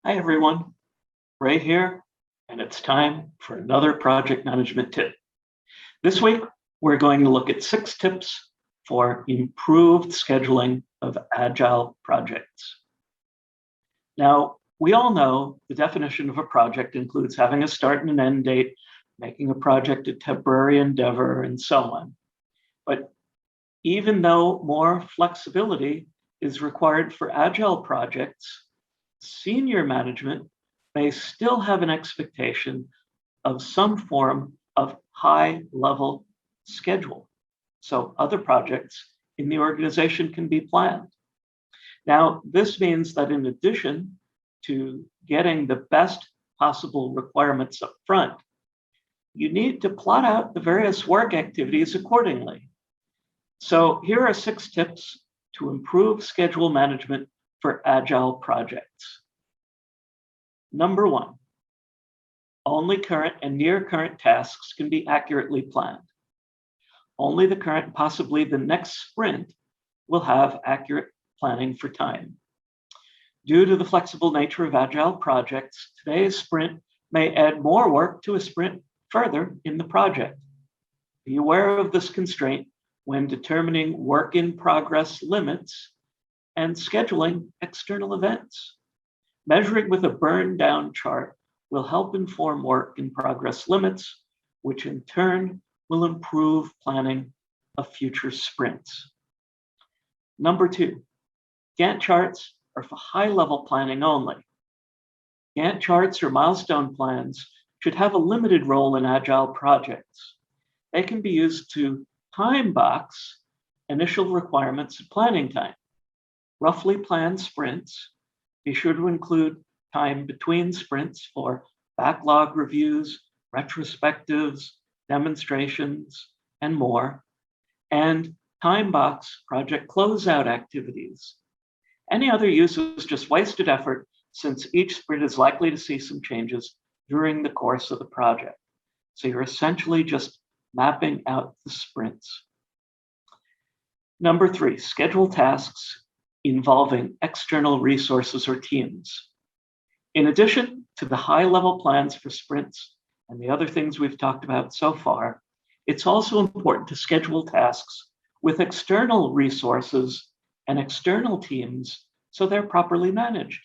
Hi everyone, Ray here, and it's time for another project management tip. This week, we're going to look at 6 tips for improved scheduling of Agile projects. Now, we all know the definition of a project includes having a start and an end date, making a project a temporary endeavor, and so on. But even though more flexibility is required for Agile projects, senior management may still have an expectation of some form of high-level schedule, so other projects in the organization can be planned. Now, this means that in addition to getting the best possible requirements up front, you need to plot out the various work activities accordingly. So here are 6 tips to improve schedule management for Agile projects. Number 1, only current and near current tasks can be accurately planned. Only the current, possibly the next sprint, will have accurate planning for time. Due to the flexible nature of Agile projects, today's sprint may add more work to a sprint further in the project. Be aware of this constraint when determining work in progress limits and scheduling external events. Measuring with a burndown chart will help inform work in progress limits, which in turn will improve planning of future sprints. Number 2, Gantt charts are for high-level planning only. Gantt charts or milestone plans should have a limited role in Agile projects. They can be used to timebox initial requirements and planning time. Roughly planned sprints. Be sure to include time between sprints for backlog reviews, retrospectives, demonstrations, and more, and timebox project closeout activities. Any other use is just wasted effort since each sprint is likely to see some changes during the course of the project. So you're essentially just mapping out the sprints. Number 3, schedule tasks involving external resources or teams. In addition to the high-level plans for sprints and the other things we've talked about so far, it's also important to schedule tasks with external resources and external teams so they're properly managed.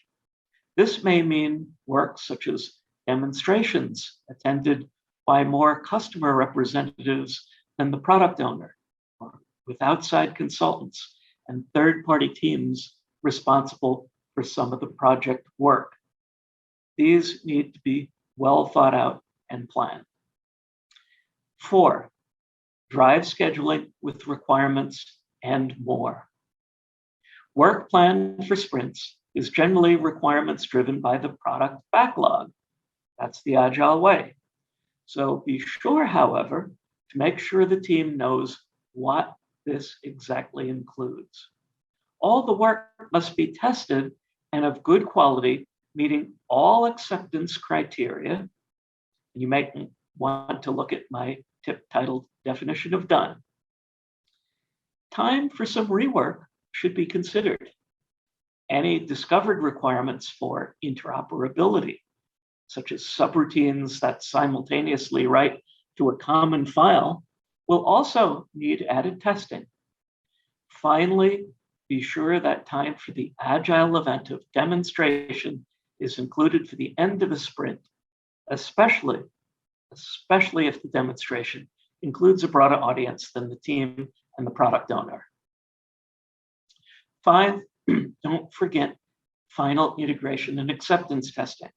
This may mean work such as demonstrations attended by more customer representatives than the product owner, or with outside consultants and third-party teams responsible for some of the project work. These need to be well thought out and planned. 4, drive scheduling with requirements and more. Work planned for sprints is generally requirements driven by the product backlog. That's the Agile way. So be sure, however, to make sure the team knows what this exactly includes. All the work must be tested and of good quality, meeting all acceptance criteria. You may want to look at my tip titled Definition of Done. Time for some rework should be considered. Any discovered requirements for interoperability, such as subroutines that simultaneously write to a common file, will also need added testing. Finally, be sure that time for the Agile event of demonstration is included for the end of a sprint, especially if the demonstration includes a broader audience than the team and the product owner. 5, don't forget final integration and acceptance testing.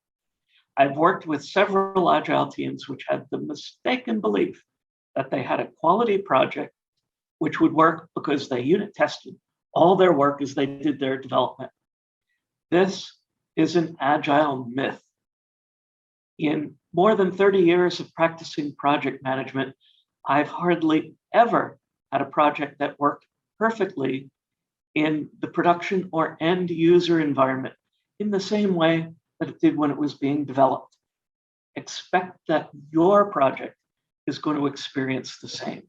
I've worked with several Agile teams which had the mistaken belief that they had a quality project which would work because they unit tested all their work as they did their development. This is an Agile myth. In more than 30 years of practicing project management, I've hardly ever had a project that worked perfectly in the production or end user environment in the same way that it did when it was being developed. Expect that your project is going to experience the same.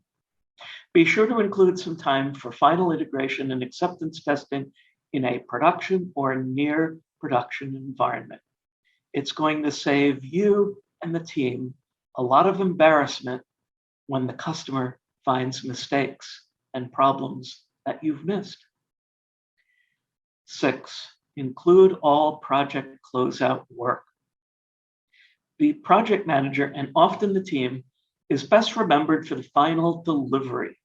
Be sure to include some time for final integration and acceptance testing in a production or near production environment. It's going to save you and the team a lot of embarrassment when the customer finds mistakes and problems that you've missed. 6, include all project closeout work. The project manager, and often the team, is best remembered for the final delivery.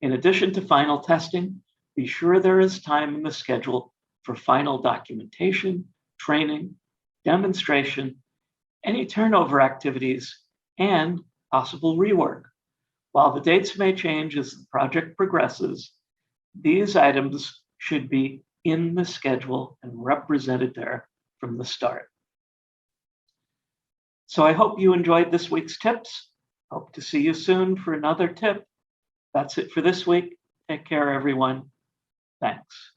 In addition to final testing, be sure there is time in the schedule for final documentation, training, demonstration, any turnover activities, and possible rework. While the dates may change as the project progresses, these items should be in the schedule and represented there from the start. So I hope you enjoyed this week's tips. Hope to see you soon for another tip. That's it for this week. Take care, everyone. Thanks.